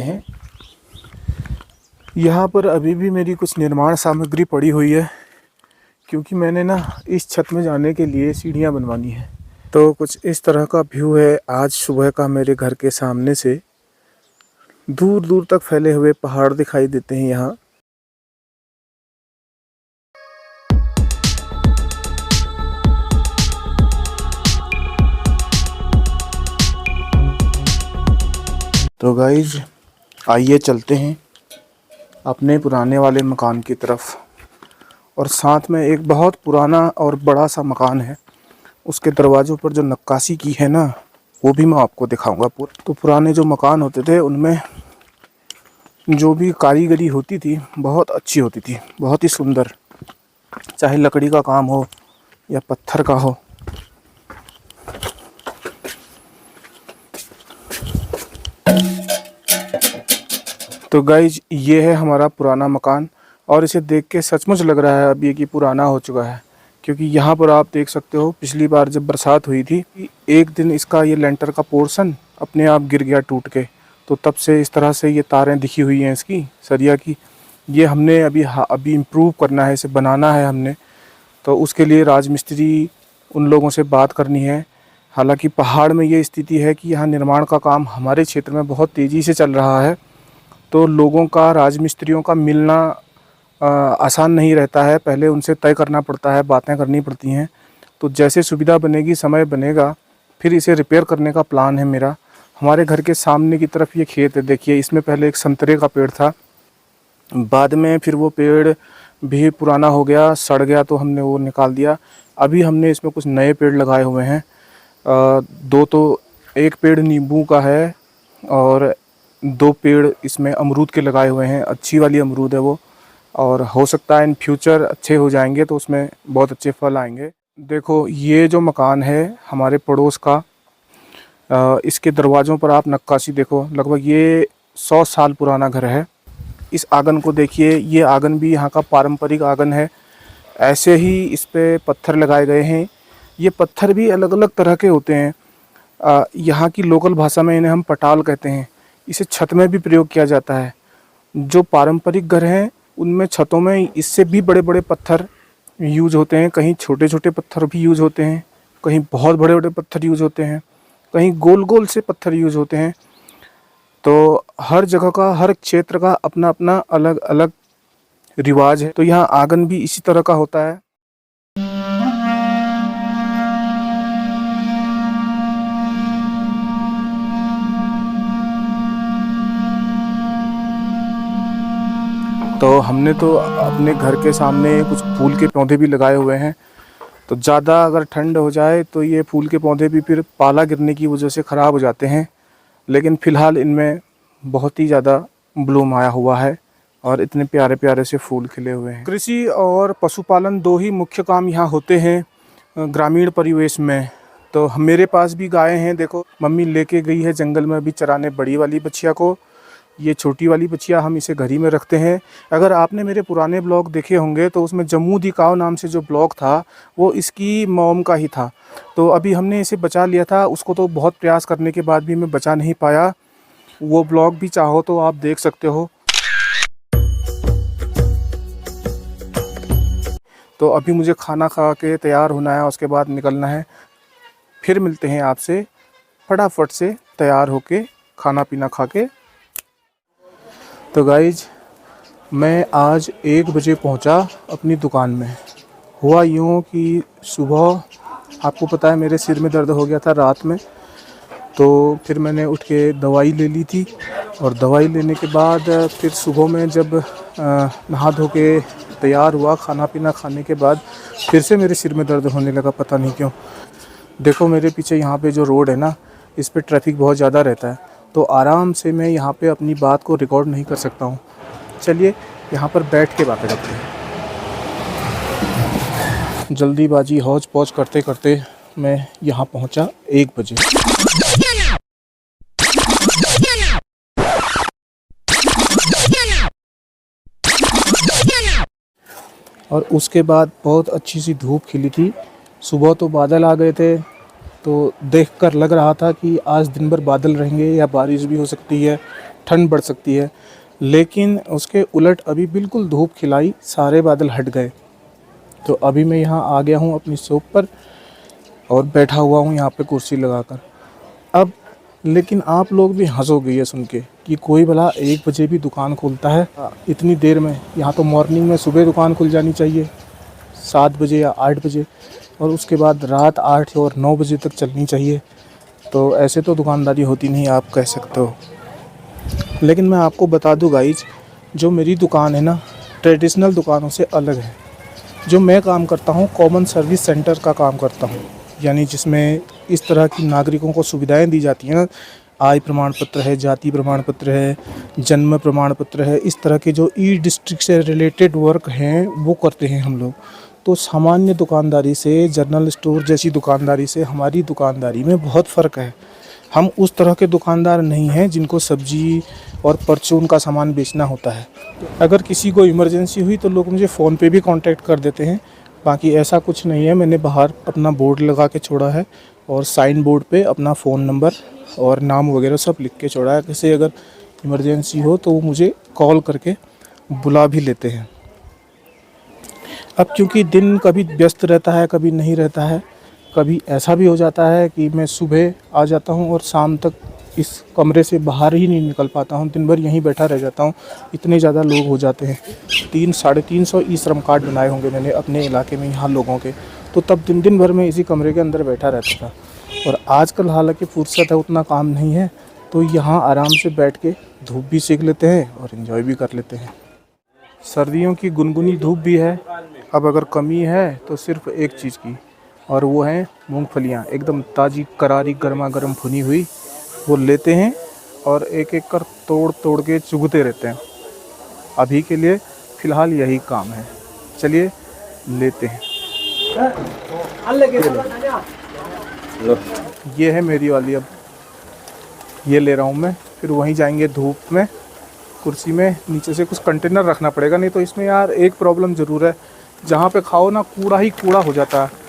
हैं। यहाँ पर अभी भी मेरी कुछ निर्माण सामग्री पड़ी हुई है, क्योंकि मैंने ना इस छत में जाने के लिए सीढ़ियाँ बनवानी है। तो कुछ इस तरह का व्यू है आज सुबह का। मेरे घर के सामने से दूर दूर तक फैले हुए पहाड़ दिखाई देते हैं यहाँ। तो गाइज आइए चलते हैं अपने पुराने वाले मकान की तरफ। और साथ में एक बहुत पुराना और बड़ा सा मकान है, उसके दरवाज़ों पर जो नक्काशी की है ना, वो भी मैं आपको दिखाऊंगा पूरा। तो पुराने जो मकान होते थे उनमें जो भी कारीगरी होती थी बहुत अच्छी होती थी, बहुत ही सुंदर, चाहे लकड़ी का काम हो या पत्थर का हो। तो गाइज ये है हमारा पुराना मकान, और इसे देख के सचमुच लग रहा है अभी कि पुराना हो चुका है, क्योंकि यहाँ पर आप देख सकते हो पिछली बार जब बरसात हुई थी, एक दिन इसका ये लेंटर का पोर्शन अपने आप गिर गया टूट के। तो तब से इस तरह से ये तारें दिखी हुई हैं इसकी सरिया की। ये हमने अभी इम्प्रूव करना है, इसे बनाना है हमने। तो उसके लिए राजमिस्त्री उन लोगों से बात करनी है। हालांकि पहाड़ में ये स्थिति है कि यहाँ निर्माण का काम हमारे क्षेत्र में बहुत तेज़ी से चल रहा है, तो लोगों का, राजमिस्त्रियों का मिलना आसान नहीं रहता है। पहले उनसे तय करना पड़ता है, बातें करनी पड़ती हैं। तो जैसे सुविधा बनेगी, समय बनेगा, फिर इसे रिपेयर करने का प्लान है मेरा। हमारे घर के सामने की तरफ ये खेत है, देखिए इसमें पहले एक संतरे का पेड़ था, बाद में फिर वो पेड़ भी पुराना हो गया, सड़ गया, तो हमने वो निकाल दिया। अभी हमने इसमें कुछ नए पेड़ लगाए हुए हैं। एक पेड़ नींबू का है और 2 पेड़ इसमें अमरूद के लगाए हुए हैं। अच्छी वाली अमरूद है वो, और हो सकता है इन फ्यूचर अच्छे हो जाएंगे तो उसमें बहुत अच्छे फल आएंगे। देखो ये जो मकान है हमारे पड़ोस का, इसके दरवाज़ों पर आप नक्काशी देखो, लगभग ये 100 साल पुराना घर है। इस आंगन को देखिए, ये आंगन भी यहाँ का पारंपरिक आंगन है। ऐसे ही इस पे पत्थर लगाए गए हैं। ये पत्थर भी अलग अलग तरह के होते हैं। यहाँ की लोकल भाषा में इन्हें हम पटाल कहते हैं। इसे छत में भी प्रयोग किया जाता है। जो पारंपरिक घर हैं उनमें छतों में इससे भी बड़े बड़े पत्थर यूज होते हैं, कहीं छोटे छोटे पत्थर भी यूज होते हैं, कहीं बहुत बड़े बड़े पत्थर यूज होते हैं, कहीं गोल गोल से पत्थर यूज होते हैं। तो हर जगह का, हर क्षेत्र का अपना अपना अलग अलग रिवाज है। तो यहाँ आंगन भी इसी तरह का होता है। तो हमने तो अपने घर के सामने कुछ फूल के पौधे भी लगाए हुए हैं। तो ज़्यादा अगर ठंड हो जाए तो ये फूल के पौधे भी फिर पाला गिरने की वजह से ख़राब हो जाते हैं, लेकिन फ़िलहाल इनमें बहुत ही ज़्यादा ब्लूम आया हुआ है और इतने प्यारे प्यारे से फूल खिले हुए हैं। कृषि और पशुपालन 2 ही मुख्य काम यहाँ होते हैं ग्रामीण परिवेश में। तो मेरे पास भी गायें हैं, देखो मम्मी लेके गई है जंगल में अभी चराने बड़ी वाली बछिया को। ये छोटी वाली बछिया हम इसे घर ही में रखते हैं। अगर आपने मेरे पुराने ब्लॉग देखे होंगे तो उसमें जम्मू दी काव नाम से जो ब्लॉग था वो इसकी मॉम का ही था। तो अभी हमने इसे बचा लिया था, उसको तो बहुत प्रयास करने के बाद भी मैं बचा नहीं पाया। वो ब्लॉग भी चाहो तो आप देख सकते हो। तो अभी मुझे खाना खा के तैयार होना है, उसके बाद निकलना है। फिर मिलते हैं आपसे फटाफट से तैयार होके खाना पीना खा के। तो गाइज मैं आज 1 बजे पहुंचा अपनी दुकान में। हुआ यूँ कि सुबह, आपको पता है मेरे सिर में दर्द हो गया था रात में, तो फिर मैंने उठ के दवाई ले ली थी। और दवाई लेने के बाद फिर सुबह में जब नहा धो के तैयार हुआ, खाना पीना खाने के बाद फिर से मेरे सिर में दर्द होने लगा, पता नहीं क्यों। देखो मेरे पीछे यहाँ पे जो रोड है ना, इस पे ट्रैफिक बहुत ज़्यादा रहता है, तो आराम से मैं यहाँ पे अपनी बात को रिकॉर्ड नहीं कर सकता हूँ। चलिए यहाँ पर बैठ के बातें करते हैं। जल्दीबाजी हौच पौच करते करते मैं यहाँ पहुँचा 1 बजे। और उसके बाद बहुत अच्छी सी धूप खिली थी। सुबह तो बादल आ गए थे, तो देखकर लग रहा था कि आज दिन भर बादल रहेंगे या बारिश भी हो सकती है। ठंड बढ़ सकती है, लेकिन उसके उलट अभी बिल्कुल धूप खिलाई, सारे बादल हट गए। तो अभी मैं यहाँ आ गया हूँ अपनी शॉप पर और बैठा हुआ हूँ यहाँ पे कुर्सी लगाकर। अब लेकिन आप लोग भी हंसोगे ये सुन के कि कोई भला 1 बजे भी दुकान खोलता है इतनी देर में। यहाँ तो मॉर्निंग में सुबह दुकान खुल जानी चाहिए 7 बजे या 8 बजे, और उसके बाद रात 8 और 9 बजे तक चलनी चाहिए। तो ऐसे तो दुकानदारी होती नहीं, आप कह सकते हो। लेकिन मैं आपको बता दूं गाइज, जो मेरी दुकान है ना, ट्रेडिशनल दुकानों से अलग है। जो मैं काम करता हूँ कॉमन सर्विस सेंटर का काम करता हूँ, यानी जिसमें इस तरह की नागरिकों को सुविधाएं दी जाती हैं ना, आय प्रमाण पत्र है, जाति प्रमाण पत्र है, जन्म प्रमाण पत्र है, इस तरह के जो ई डिस्ट्रिक्ट से रिलेटेड वर्क हैं वो करते हैं हम लोग। तो सामान्य दुकानदारी से, जनरल स्टोर जैसी दुकानदारी से हमारी दुकानदारी में बहुत फ़र्क है। हम उस तरह के दुकानदार नहीं हैं जिनको सब्जी और परचून का सामान बेचना होता है। अगर किसी को इमरजेंसी हुई तो लोग मुझे फ़ोन पे भी कांटेक्ट कर देते हैं, बाकी ऐसा कुछ नहीं है। मैंने बाहर अपना बोर्ड लगा के छोड़ा है और साइन बोर्ड पे अपना फ़ोन नंबर और नाम वगैरह सब लिख के छोड़ा है। किसी अगर इमरजेंसी हो तो वो मुझे कॉल करके बुला भी लेते हैं। अब क्योंकि दिन कभी व्यस्त रहता है, कभी नहीं रहता है, कभी ऐसा भी हो जाता है कि मैं सुबह आ जाता हूँ और शाम तक इस कमरे से बाहर ही नहीं निकल पाता हूँ, दिन भर यहीं बैठा रह जाता हूँ। इतने ज़्यादा लोग हो जाते हैं। 300-350 ई श्रम कार्ड बनाए होंगे मैंने अपने इलाके में यहाँ लोगों के। तो तब दिन भर मैं इसी कमरे के अंदर बैठा रहता था। और आजकल हालांकि फुर्सत है, उतना काम नहीं है, तो यहाँ आराम से बैठ के धूप भी सेक लेते हैं और एंजॉय भी कर लेते हैं। सर्दियों की गुनगुनी धूप भी है। अब अगर कमी है तो सिर्फ एक चीज़ की, और वो है मूंगफलियाँ एकदम ताज़ी करारी गर्मा गर्म भुनी हुई। वो लेते हैं और एक एक कर तोड़ तोड़ के चुगते रहते हैं। अभी के लिए फ़िलहाल यही काम है। चलिए लेते हैं। ये है मेरी वाली, अब ये ले रहा हूँ मैं। फिर वहीं जाएंगे धूप में, कुर्सी में नीचे से कुछ कंटेनर रखना पड़ेगा, नहीं तो इसमें यार एक प्रॉब्लम ज़रूर है, जहाँ पे खाओ ना कूड़ा ही कूड़ा हो जाता है।